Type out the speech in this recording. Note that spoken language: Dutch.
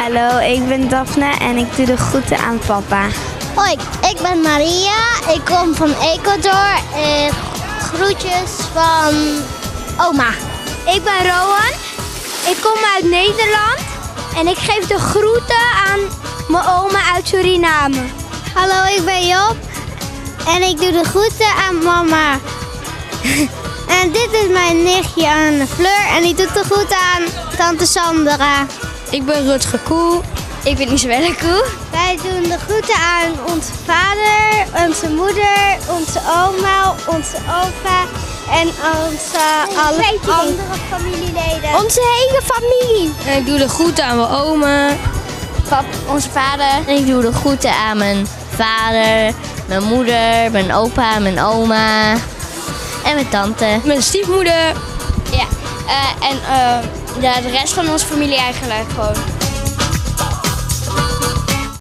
Hallo, ik ben Daphne en ik doe de groeten aan papa. Hoi, ik ben Maria. Ik kom van Ecuador. Groetjes van oma. Ik ben Rowan. Ik kom uit Nederland. En ik geef de groeten aan mijn oma uit Suriname. Hallo, ik ben Job. En ik doe de groeten aan mama. En dit is mijn nichtje Anne Fleur. En die doet de groeten aan tante Sandra. Ik ben Rutger Koe. Ik ben Isabelle Koe. Wij doen de groeten aan onze vader, onze moeder, onze oma, onze opa en alle andere familieleden. Onze hele familie. En ik doe de groeten aan mijn oma. Onze vader. En ik doe de groeten aan mijn vader, mijn moeder, mijn opa, mijn oma en mijn tante. Mijn stiefmoeder. Ja, en de rest van onze familie eigenlijk gewoon.